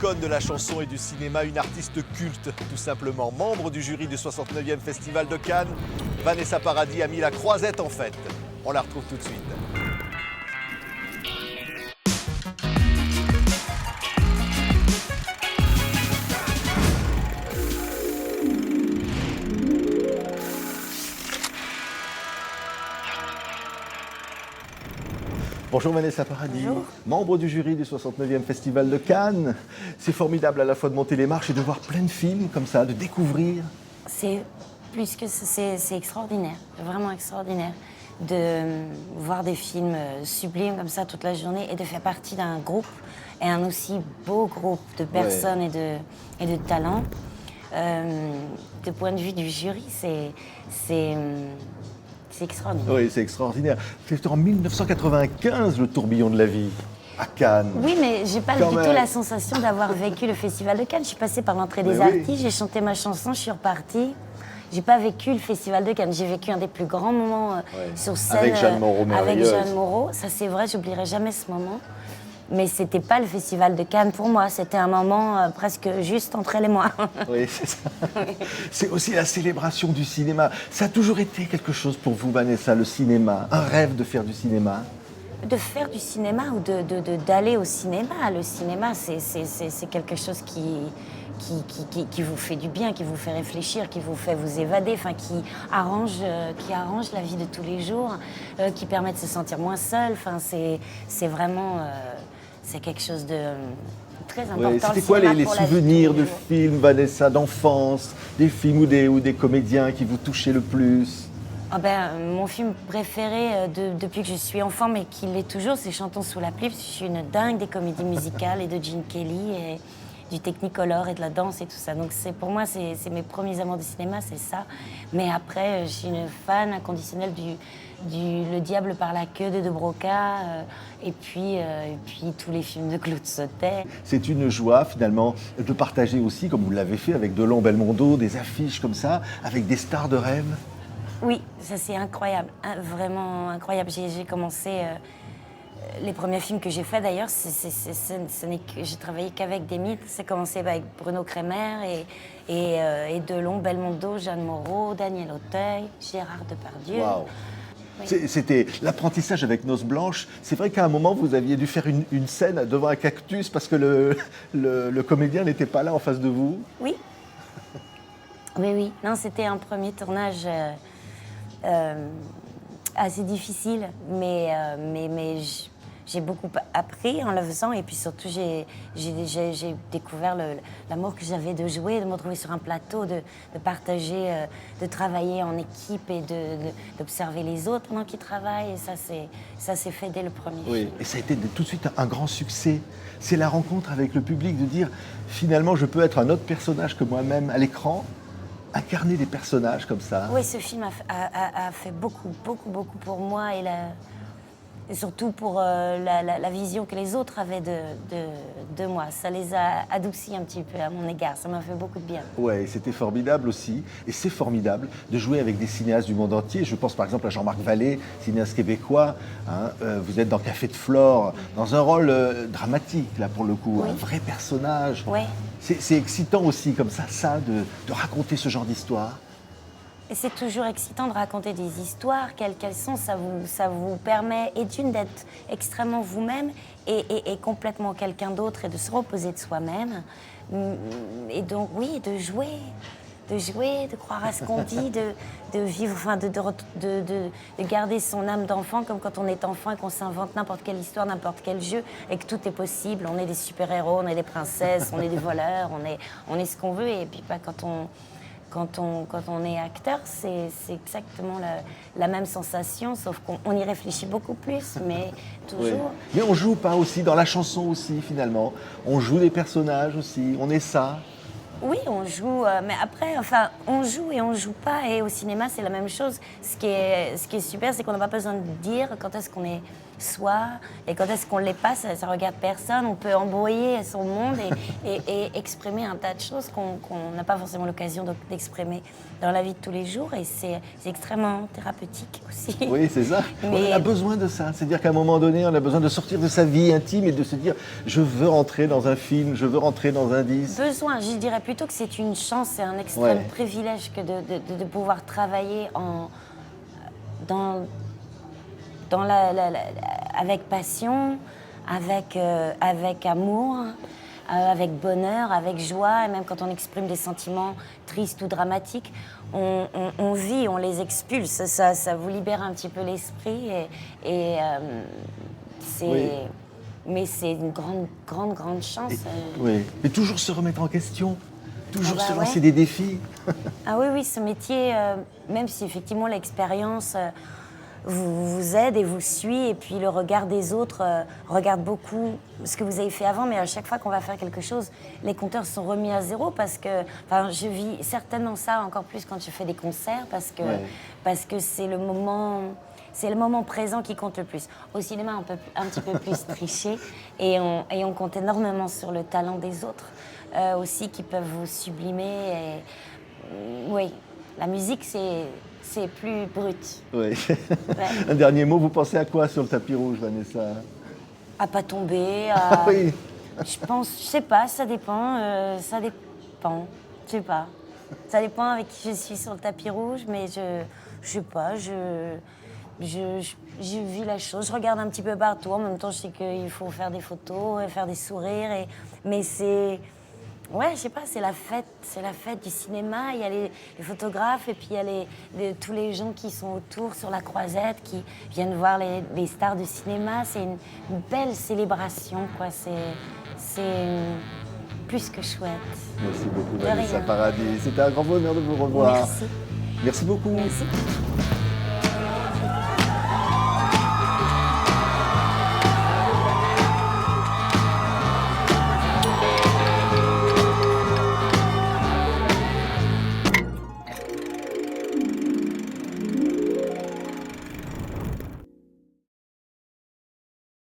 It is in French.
icône de la chanson et du cinéma, une artiste culte, tout simplement. Membre du jury du 69e Festival de Cannes, Vanessa Paradis a mis la croisette en fête. On la retrouve tout de suite. Bonjour Vanessa Paradis, Bonjour. Membre du jury du 69e Festival de Cannes. C'est formidable à la fois de monter les marches et de voir plein de films comme ça, de découvrir. C'est plus que c'est extraordinaire, vraiment extraordinaire de voir des films sublimes comme ça toute la journée et de faire partie d'un groupe et un aussi beau groupe de personnes et de talents. Du point de vue du jury, c'est extraordinaire. Oui, c'est extraordinaire. C'était en 1995 le tourbillon de la vie à Cannes. Oui, mais j'ai pas du Quand tout même. la sensation d'avoir vécu le Festival de Cannes. Je suis passée par l'entrée des Mais oui. artistes, j'ai chanté ma chanson, je suis repartie. J'ai pas vécu le Festival de Cannes. J'ai vécu un des plus grands moments sur scène Avec Jeanne Moreau, avec merveilleuse. Jeanne Moreau. Ça, c'est vrai, j'oublierai jamais ce moment. Mais c'était pas le Festival de Cannes pour moi. C'était un moment presque juste entre elle et moi. Oui, c'est ça. C'est aussi la célébration du cinéma. Ça a toujours été quelque chose pour vous, Vanessa, le cinéma. Un rêve de faire du cinéma. De faire du cinéma ou d'aller au cinéma. Le cinéma, c'est quelque chose qui vous fait du bien, qui vous fait réfléchir, qui vous fait vous évader, enfin qui arrange la vie de tous les jours, qui permet de se sentir moins seul. Enfin, c'est vraiment c'est quelque chose de très important. Oui, c'était le quoi cinéma les pour la vie souvenirs tous les de jours. films, Vanessa, d'enfance, des films ou des comédiens qui vous touchaient le plus? Ah ben, mon film préféré depuis que je suis enfant, mais qui l'est toujours, c'est Chantons sous la pluie, parce que je suis une dingue des comédies musicales et de Gene Kelly et du Technicolor et de la danse et tout ça. Donc pour moi, c'est mes premiers amours du cinéma, c'est ça. Mais après, je suis une fan inconditionnelle du Le Diable par la queue de Broca, et puis tous les films de Claude Sautet. C'est une joie, finalement, de partager aussi, comme vous l'avez fait avec Delon Belmondo, des affiches comme ça, avec des stars de rêve. Oui, ça c'est incroyable, vraiment incroyable. J'ai commencé, les premiers films que j'ai faits d'ailleurs, j'ai travaillé qu'avec des mythes. C'est commencé avec Bruno Kremer et Delon, Belmondo, Jeanne Moreau, Daniel Auteuil, Gérard Depardieu. Waouh. Oui. C'était l'apprentissage avec Noces Blanches. C'est vrai qu'à un moment, vous aviez dû faire une scène devant un cactus parce que le comédien n'était pas là en face de vous. Oui. Oui. Non, c'était un premier tournage assez difficile, mais j'ai beaucoup appris en le faisant, et puis surtout j'ai découvert l'amour que j'avais de jouer, de me retrouver sur un plateau, de partager, de travailler en équipe et d'observer les autres pendant qu'ils travaillent. Et ça s'est fait dès le premier film. Et ça a été tout de suite un grand succès. C'est la rencontre avec le public, de dire finalement je peux être un autre personnage que moi-même à l'écran, incarner des personnages comme ça. Oui, ce film a fait beaucoup pour moi et surtout pour la vision que les autres avaient de moi. Ça les a adoucis un petit peu à mon égard. Ça m'a fait beaucoup de bien. Ouais, c'était formidable aussi. Et c'est formidable de jouer avec des cinéastes du monde entier. Je pense par exemple à Jean-Marc Vallée, cinéaste québécois. Hein. Vous êtes dans Café de Flore, dans un rôle dramatique, là pour le coup, Oui. un vrai personnage. Oui. C'est excitant aussi, comme ça, de raconter ce genre d'histoire. Et c'est toujours excitant de raconter des histoires, quelles qu'elles sont. Ça vous permet, et d'une, d'être extrêmement vous-même et complètement quelqu'un d'autre et de se reposer de soi-même. Et donc, oui, de jouer, de croire à ce qu'on dit, de vivre, enfin, de garder son âme d'enfant, comme quand on est enfant et qu'on s'invente n'importe quelle histoire, n'importe quel jeu, et que tout est possible. On est des super-héros, on est des princesses, on est des voleurs, on est ce qu'on veut, et puis pas quand on est acteur, c'est exactement la même sensation, sauf qu'on y réfléchit beaucoup plus, mais toujours. Oui. Mais on joue pas aussi, dans la chanson aussi, finalement. On joue des personnages aussi, on est ça. Oui, on joue, mais après, enfin, on joue et on joue pas, et au cinéma, c'est la même chose. Ce qui est super, c'est qu'on n'a pas besoin de dire quand est-ce qu'on est soi, et quand est-ce qu'on l'est pas, ça regarde personne. On peut embrouiller son monde et exprimer un tas de choses qu'on n'a pas forcément l'occasion d'exprimer dans la vie de tous les jours, et c'est extrêmement thérapeutique aussi. Oui, c'est ça. Mais- On a besoin de ça. C'est-à-dire qu'à un moment donné, on a besoin de sortir de sa vie intime et de se dire je veux rentrer dans un film, je veux rentrer dans un disque. Besoin, je dirais plutôt que c'est une chance, c'est un extrême Ouais. privilège que de pouvoir travailler dans avec passion, avec amour, avec bonheur, avec joie, et même quand on exprime des sentiments tristes ou dramatiques, on vit, on les expulse, ça vous libère un petit peu l'esprit, et c'est... Oui. Mais c'est une grande chance. Oui. Mais toujours se remettre en question, toujours Ah bah se lancer ouais. des défis. Ah oui, ce métier, même si effectivement l'expérience vous aide et vous suit, et puis le regard des autres regarde beaucoup ce que vous avez fait avant, mais à chaque fois qu'on va faire quelque chose, les compteurs sont remis à zéro, parce que, enfin, je vis certainement ça encore plus quand je fais des concerts, Ouais. parce que c'est le moment présent qui compte le plus. Au cinéma, on peut un petit peu plus tricher, et on compte énormément sur le talent des autres aussi, qui peuvent vous sublimer. Oui, la musique, c'est plus brut. Oui. Ouais. Un dernier mot, vous pensez à quoi sur le tapis rouge, Vanessa? À pas tomber, Ah oui. je pense, je sais pas, ça dépend, je sais pas. Ça dépend avec qui je suis sur le tapis rouge, mais je sais pas, je vis la chose, je regarde un petit peu partout, en même temps je sais qu'il faut faire des photos, et faire des sourires, mais c'est... Ouais, je sais pas, c'est la fête du cinéma. Il y a les photographes, et puis il y a tous les gens qui sont autour sur la croisette, qui viennent voir les stars du cinéma. C'est une belle célébration, quoi. C'est plus que chouette. Merci beaucoup, De Vanessa rien. Paradis. C'était un grand bonheur de vous revoir. Merci. Merci beaucoup. Merci.